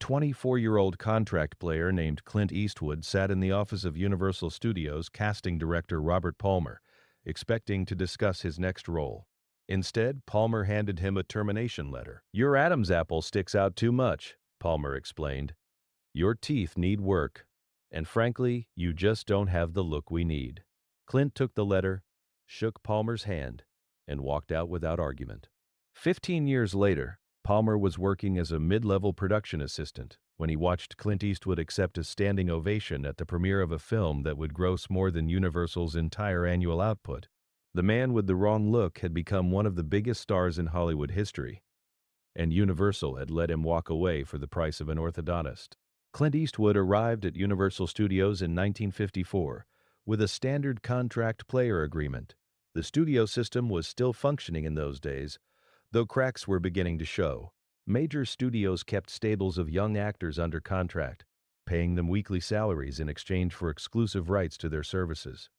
24-year-old contract player named Clint Eastwood sat in the office of Universal Studios casting director Robert Palmer, expecting to discuss his next role. Instead, Palmer handed him a termination letter. "Your Adam's apple sticks out too much," Palmer explained. "Your teeth need work. And frankly, you just don't have the look we need." Clint took the letter, shook Palmer's hand, and walked out without argument. 15 years later, Palmer was working as a mid-level production assistant when he watched Clint Eastwood accept a standing ovation at the premiere of a film that would gross more than Universal's entire annual output. The man with the wrong look had become one of the biggest stars in Hollywood history, and Universal had let him walk away for the price of an orthodontist. Clint Eastwood arrived at Universal Studios in 1954 with a standard contract player agreement. The studio system was still functioning in those days, though cracks were beginning to show. Major studios kept stables of young actors under contract, paying them weekly salaries in exchange for exclusive rights to their services.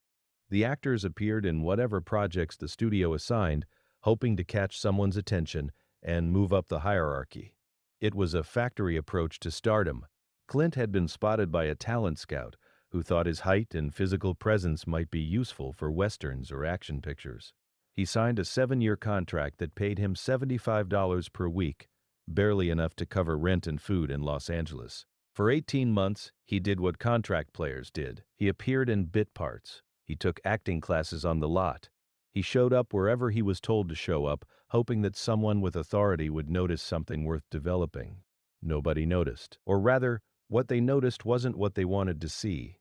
The actors appeared in whatever projects the studio assigned, hoping to catch someone's attention and move up the hierarchy. It was a factory approach to stardom. Clint had been spotted by a talent scout who thought his height and physical presence might be useful for westerns or action pictures. He signed a 7-year contract that paid him $75 per week, barely enough to cover rent and food in Los Angeles. For 18 months, he did what contract players did. He appeared in bit parts. He took acting classes on the lot. He showed up wherever he was told to show up, hoping that someone with authority would notice something worth developing. Nobody noticed. Or rather, what they noticed wasn't what they wanted to see.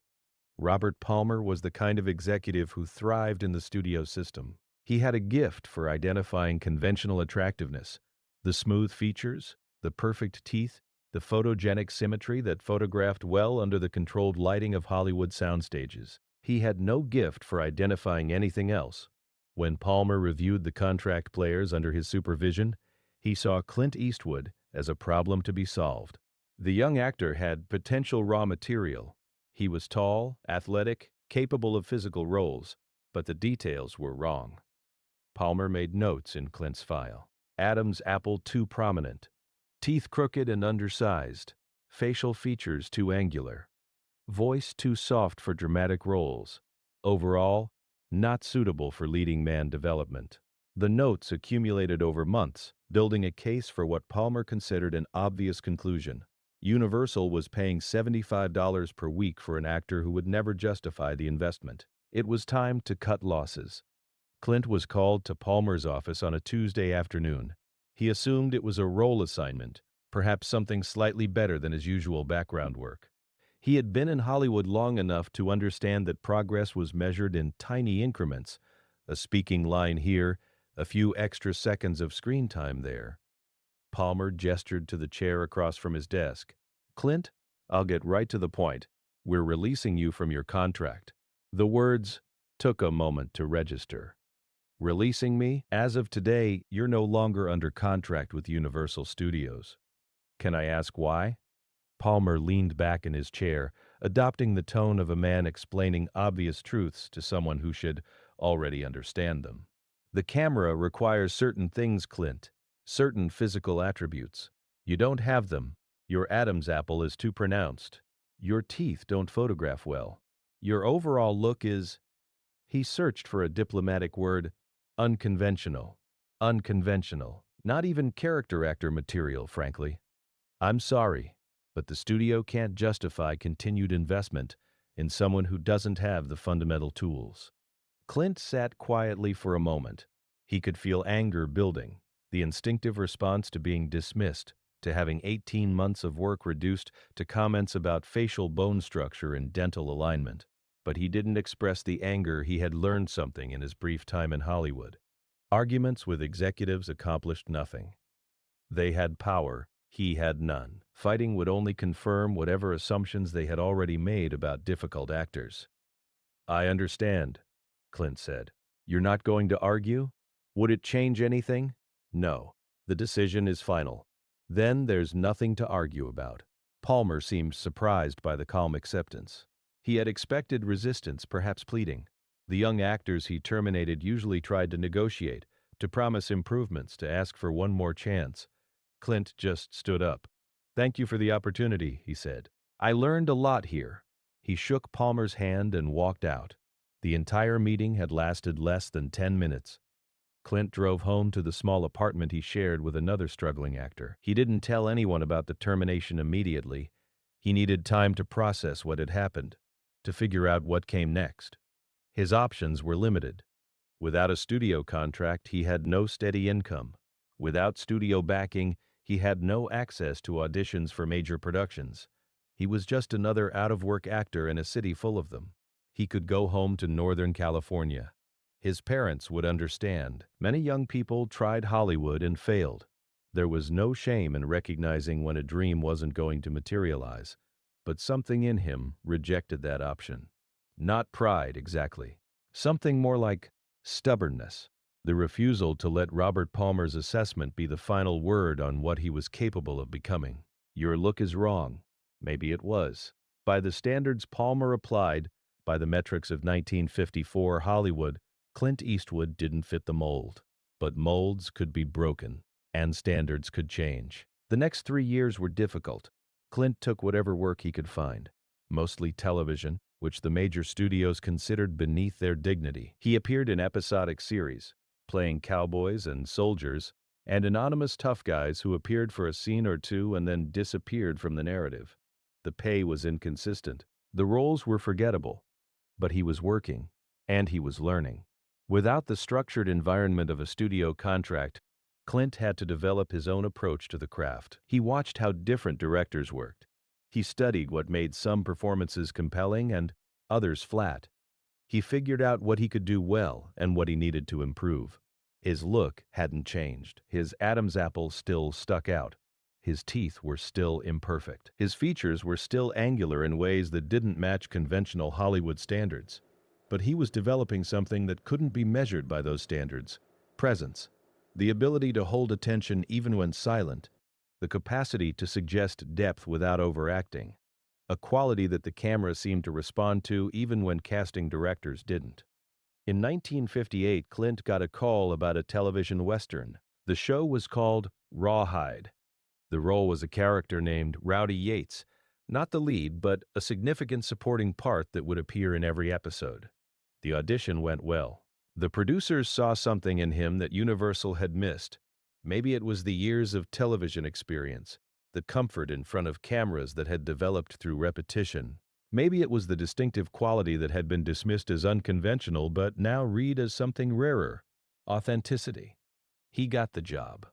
Robert Palmer was the kind of executive who thrived in the studio system. He had a gift for identifying conventional attractiveness, the smooth features, the perfect teeth, the photogenic symmetry that photographed well under the controlled lighting of Hollywood soundstages. He had no gift for identifying anything else. When Palmer reviewed the contract players under his supervision, he saw Clint Eastwood as a problem to be solved. The young actor had potential raw material. He was tall, athletic, capable of physical roles, but the details were wrong. Palmer made notes in Clint's file. Adam's apple too prominent, teeth crooked and undersized, facial features too angular, voice too soft for dramatic roles. Overall, not suitable for leading man development. The notes accumulated over months, building a case for what Palmer considered an obvious conclusion. Universal was paying $75 per week for an actor who would never justify the investment. It was time to cut losses. Clint was called to Palmer's office on a Tuesday afternoon. He assumed it was a role assignment, perhaps something slightly better than his usual background work. He had been in Hollywood long enough to understand that progress was measured in tiny increments, a speaking line here, a few extra seconds of screen time there. Palmer gestured to the chair across from his desk. "Clint, I'll get right to the point. We're releasing you from your contract." The words took a moment to register. "Releasing me? As of today, you're no longer under contract with Universal Studios. Can I ask why?" Palmer leaned back in his chair, adopting the tone of a man explaining obvious truths to someone who should already understand them. "The camera requires certain things, Clint, certain physical attributes. You don't have them. Your Adam's apple is too pronounced. Your teeth don't photograph well. Your overall look is—" He searched for a diplomatic word. "Unconventional. Unconventional. Not even character actor material, frankly. I'm sorry, but the studio can't justify continued investment in someone who doesn't have the fundamental tools." Clint sat quietly for a moment. He could feel anger building, the instinctive response to being dismissed, to having 18 months of work reduced to comments about facial bone structure and dental alignment. But he didn't express the anger. He had learned something in his brief time in Hollywood. Arguments with executives accomplished nothing. They had power. He had none. Fighting would only confirm whatever assumptions they had already made about difficult actors. "I understand," Clint said. "You're not going to argue? Would it change anything?" "No. The decision is final." "Then there's nothing to argue about." Palmer seemed surprised by the calm acceptance. He had expected resistance, perhaps pleading. The young actors he terminated usually tried to negotiate, to promise improvements, to ask for one more chance. Clint just stood up. "Thank you for the opportunity," he said. "I learned a lot here." He shook Palmer's hand and walked out. The entire meeting had lasted less than 10 minutes. Clint drove home to the small apartment he shared with another struggling actor. He didn't tell anyone about the termination immediately. He needed time to process what had happened, to figure out what came next. His options were limited. Without a studio contract, he had no steady income. Without studio backing, he had no access to auditions for major productions. He was just another out-of-work actor in a city full of them. He could go home to Northern California. His parents would understand. Many young people tried Hollywood and failed. There was no shame in recognizing when a dream wasn't going to materialize, but something in him rejected that option. Not pride, exactly. Something more like stubbornness. The refusal to let Robert Palmer's assessment be the final word on what he was capable of becoming. Your look is wrong. Maybe it was. By the standards Palmer applied, by the metrics of 1954 Hollywood, Clint Eastwood didn't fit the mold. But molds could be broken, and standards could change. The next 3 years were difficult. Clint took whatever work he could find, mostly television, which the major studios considered beneath their dignity. He appeared in episodic series, playing cowboys and soldiers, and anonymous tough guys who appeared for a scene or two and then disappeared from the narrative. The pay was inconsistent. The roles were forgettable. But he was working, and he was learning. Without the structured environment of a studio contract, Clint had to develop his own approach to the craft. He watched how different directors worked. He studied what made some performances compelling and others flat. He figured out what he could do well and what he needed to improve. His look hadn't changed. His Adam's apple still stuck out. His teeth were still imperfect. His features were still angular in ways that didn't match conventional Hollywood standards. But he was developing something that couldn't be measured by those standards: presence, the ability to hold attention even when silent, the capacity to suggest depth without overacting, a quality that the camera seemed to respond to even when casting directors didn't. In 1958, Clint got a call about a television western. The show was called Rawhide. The role was a character named Rowdy Yates, not the lead, but a significant supporting part that would appear in every episode. The audition went well. The producers saw something in him that Universal had missed. Maybe it was the years of television experience, the comfort in front of cameras that had developed through repetition. Maybe it was the distinctive quality that had been dismissed as unconventional but now read as something rarer: authenticity. He got the job.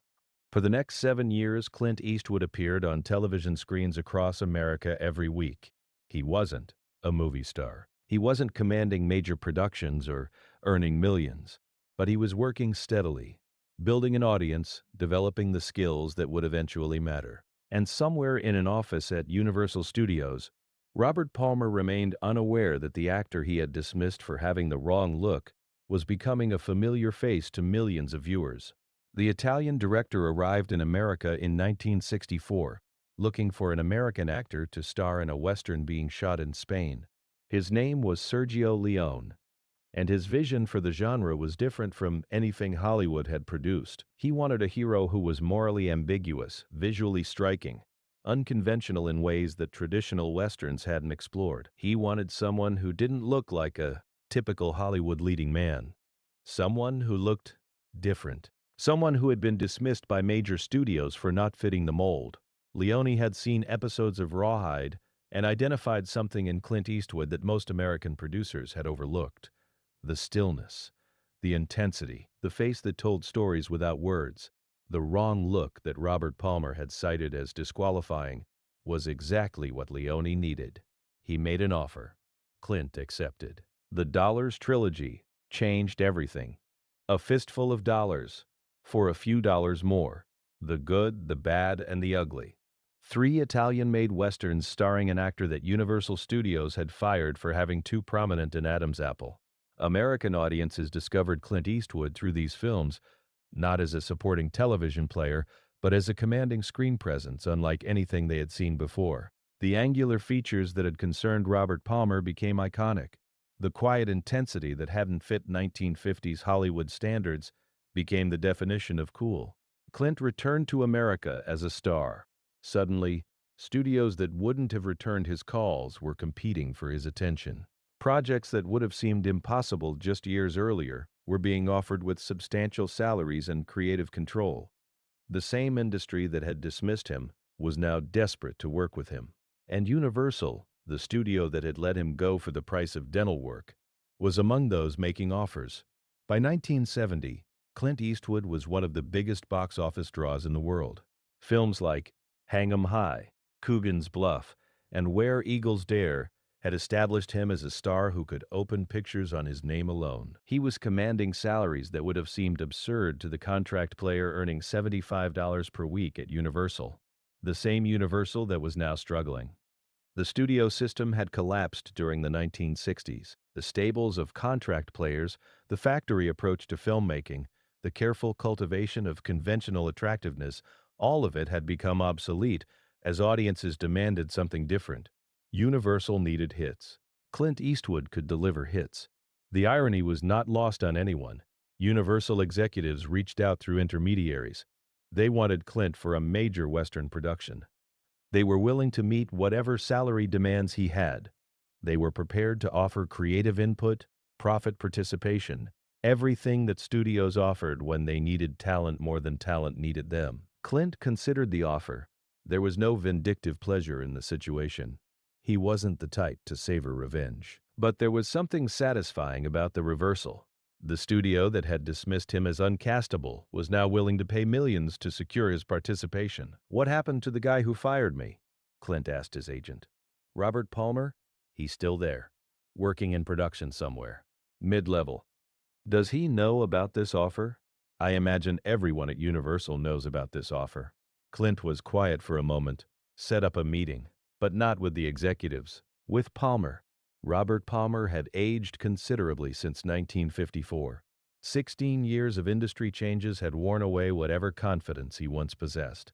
For the next 7 years, Clint Eastwood appeared on television screens across America every week. He wasn't a movie star. He wasn't commanding major productions or earning millions. But he was working steadily, building an audience, developing the skills that would eventually matter. And somewhere in an office at Universal Studios, Robert Palmer remained unaware that the actor he had dismissed for having the wrong look was becoming a familiar face to millions of viewers. The Italian director arrived in America in 1964, looking for an American actor to star in a Western being shot in Spain. His name was Sergio Leone, and his vision for the genre was different from anything Hollywood had produced. He wanted a hero who was morally ambiguous, visually striking, unconventional in ways that traditional Westerns hadn't explored. He wanted someone who didn't look like a typical Hollywood leading man. Someone who looked different. Someone who had been dismissed by major studios for not fitting the mold. Leone had seen episodes of Rawhide and identified something in Clint Eastwood that most American producers had overlooked: the stillness, the intensity, the face that told stories without words. The wrong look that Robert Palmer had cited as disqualifying was exactly what Leone needed. He made an offer. Clint accepted. The Dollars trilogy changed everything. A fistful of dollars for a few dollars more. The good, the bad, and the ugly. 3 Italian-made westerns starring an actor that Universal Studios had fired for having too prominent an Adam's apple. American audiences discovered Clint Eastwood through these films, not as a supporting television player, but as a commanding screen presence unlike anything they had seen before. The angular features that had concerned Robert Palmer became iconic. The quiet intensity that hadn't fit 1950s Hollywood standards became the definition of cool. Clint returned to America as a star. Suddenly, Studios that wouldn't have returned his calls were competing for his attention. Projects that would have seemed impossible just years earlier were being offered with substantial salaries and creative control. The same industry that had dismissed him was now desperate to work with him. And Universal, the studio that had let him go for the price of dental work, was among those making offers. By 1970, Clint Eastwood was one of the biggest box office draws in the world. Films like Hang 'em High, Coogan's Bluff, and Where Eagles Dare had established him as a star who could open pictures on his name alone. He was commanding salaries that would have seemed absurd to the contract player earning $75 per week at Universal, the same Universal that was now struggling. The studio system had collapsed during the 1960s. The stables of contract players, the factory approach to filmmaking, the careful cultivation of conventional attractiveness, all of it had become obsolete as audiences demanded something different. Universal needed hits. Clint Eastwood could deliver hits. The irony was not lost on anyone. Universal executives reached out through intermediaries. They wanted Clint for a major Western production. They were willing to meet whatever salary demands he had. They were prepared to offer creative input, profit participation, everything that studios offered when they needed talent more than talent needed them. Clint considered the offer. There was no vindictive pleasure in the situation. He wasn't the type to savor revenge. But there was something satisfying about the reversal. The studio that had dismissed him as uncastable was now willing to pay millions to secure his participation. "What happened to the guy who fired me?" Clint asked his agent. "Robert Palmer? He's still there, working in production somewhere. Mid-level. Does he know about this offer?" "I imagine everyone at Universal knows about this offer." Clint was quiet for a moment, set up a meeting, but not with the executives, with Palmer. Robert Palmer had aged considerably since 1954. 16 years of industry changes had worn away whatever confidence he once possessed.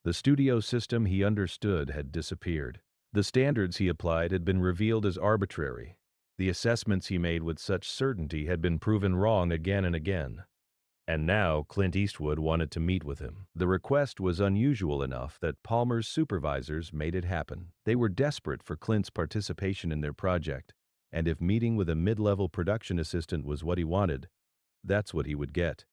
The studio system he understood had disappeared. The standards he applied had been revealed as arbitrary. The assessments he made with such certainty had been proven wrong again and again. And now Clint Eastwood wanted to meet with him. The request was unusual enough that Palmer's supervisors made it happen. They were desperate for Clint's participation in their project, and if meeting with a mid-level production assistant was what he wanted, that's what he would get.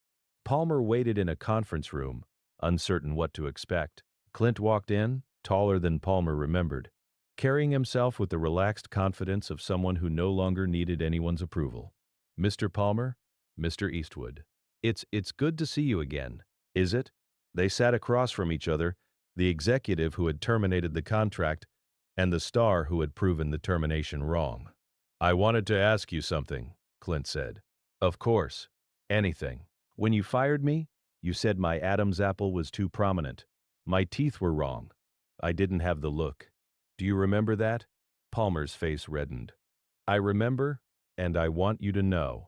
Palmer waited in a conference room, uncertain what to expect. Clint walked in, taller than Palmer remembered, carrying himself with the relaxed confidence of someone who no longer needed anyone's approval. "Mr. Palmer, Mr. Eastwood. It's good to see you again, is it?" They sat across from each other, the executive who had terminated the contract and the star who had proven the termination wrong. "I wanted to ask you something," Clint said. "Of course. Anything. When you fired me, you said my Adam's apple was too prominent. My teeth were wrong. I didn't have the look. Do you remember that?" Palmer's face reddened. "I remember, and I want you to know.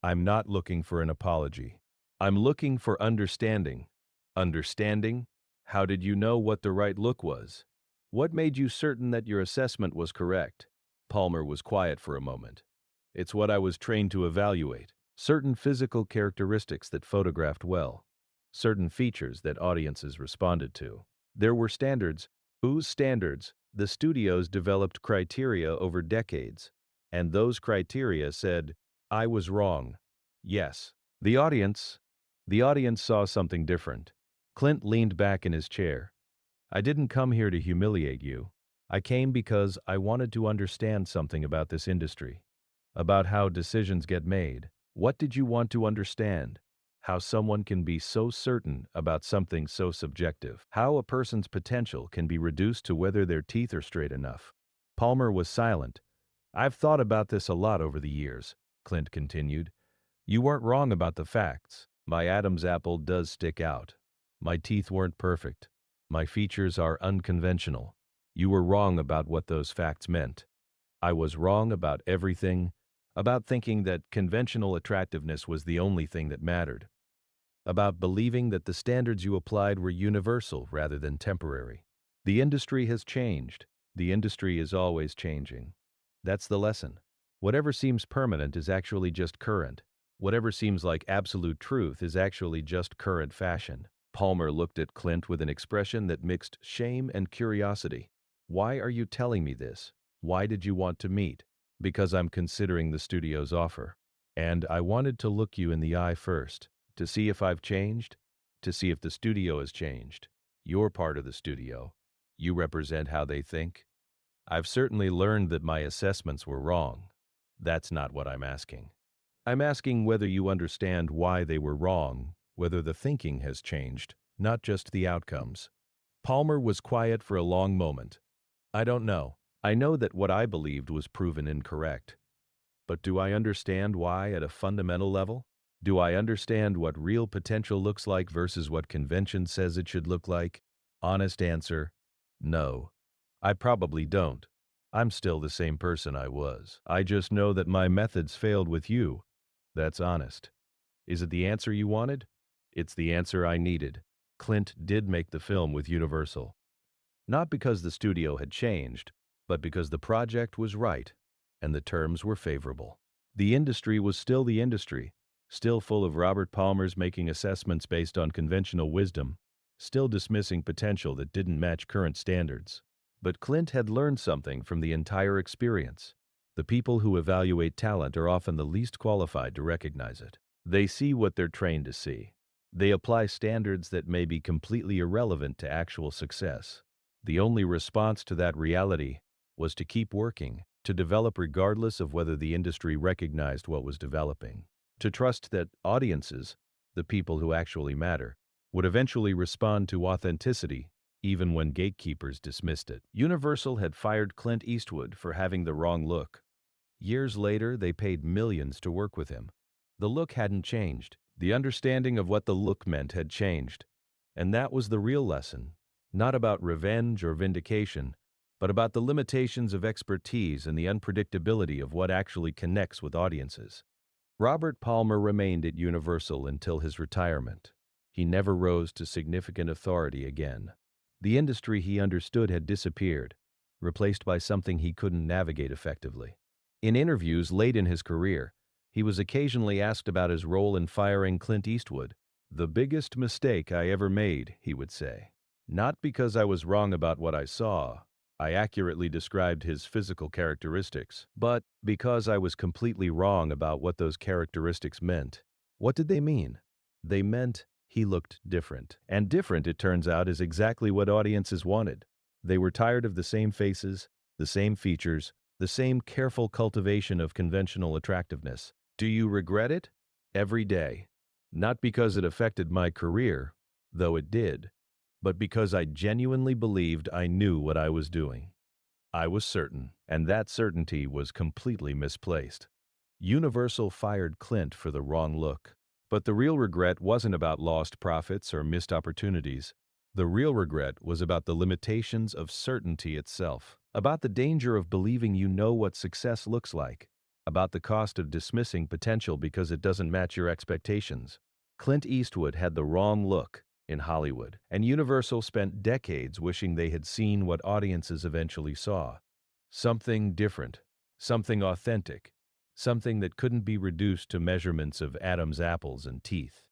I'm not looking for an apology. I'm looking for understanding." "Understanding? How did you know what the right look was? What made you certain that your assessment was correct?" Palmer was quiet for a moment. "It's what I was trained to evaluate. Certain physical characteristics that photographed well. Certain features that audiences responded to. There were standards." "Whose standards?" "The studios developed criteria over decades, and those criteria said, I was wrong. Yes. The audience saw something different." Clint leaned back in his chair. "I didn't come here to humiliate you. I came because I wanted to understand something about this industry, about how decisions get made. What did you want to understand? How someone can be so certain about something so subjective. How a person's potential can be reduced to whether their teeth are straight enough." Palmer was silent. "I've thought about this a lot over the years," Clint continued. "You weren't wrong about the facts. My Adam's apple does stick out. My teeth weren't perfect. My features are unconventional. You were wrong about what those facts meant. I was wrong about everything, about thinking that conventional attractiveness was the only thing that mattered, about believing that the standards you applied were universal rather than temporary. The industry has changed. The industry is always changing. That's the lesson. Whatever seems permanent is actually just current. Whatever seems like absolute truth is actually just current fashion. Palmer looked at Clint with an expression that mixed shame and curiosity. Why are you telling me this? Why did you want to meet? Because I'm considering the studio's offer. And I wanted to look you in the eye first, to see if I've changed, to see if the studio has changed. You're part of the studio. You represent how they think. I've certainly learned that my assessments were wrong. That's not what I'm asking. I'm asking whether you understand why they were wrong, whether the thinking has changed, not just the outcomes. Palmer was quiet for a long moment. I don't know. I know that what I believed was proven incorrect. But do I understand why at a fundamental level? Do I understand what real potential looks like versus what convention says it should look like? Honest answer, no. I probably don't. I'm still the same person I was. I just know that my methods failed with you. That's honest. Is it the answer you wanted? It's the answer I needed. Clint did make the film with Universal. Not because the studio had changed, but because the project was right and the terms were favorable. The industry was still the industry, still full of Robert Palmers making assessments based on conventional wisdom, still dismissing potential that didn't match current standards. But Clint had learned something from the entire experience. The people who evaluate talent are often the least qualified to recognize it. They see what they're trained to see. They apply standards that may be completely irrelevant to actual success. The only response to that reality was to keep working, to develop regardless of whether the industry recognized what was developing, to trust that audiences, the people who actually matter, would eventually respond to authenticity even when gatekeepers dismissed it. Universal had fired Clint Eastwood for having the wrong look. Years later, they paid millions to work with him. The look hadn't changed. The understanding of what the look meant had changed. And that was the real lesson. Not about revenge or vindication, but about the limitations of expertise and the unpredictability of what actually connects with audiences. Robert Palmer remained at Universal until his retirement. He never rose to significant authority again. The industry he understood had disappeared, replaced by something he couldn't navigate effectively. In interviews late in his career, he was occasionally asked about his role in firing Clint Eastwood. "The biggest mistake I ever made," he would say. "Not because I was wrong about what I saw. I accurately described his physical characteristics, but because I was completely wrong about what those characteristics meant." What did they mean? They meant he looked different. And different, it turns out, is exactly what audiences wanted. They were tired of the same faces, the same features, the same careful cultivation of conventional attractiveness. Do you regret it? Every day. Not because it affected my career, though it did, but because I genuinely believed I knew what I was doing. I was certain, and that certainty was completely misplaced. Universal fired Clint for the wrong look. But the real regret wasn't about lost profits or missed opportunities. The real regret was about the limitations of certainty itself, about the danger of believing you know what success looks like, about the cost of dismissing potential because it doesn't match your expectations. Clint Eastwood had the wrong look in Hollywood, and Universal spent decades wishing they had seen what audiences eventually saw. Something different, something authentic, something that couldn't be reduced to measurements of Adam's apples and teeth.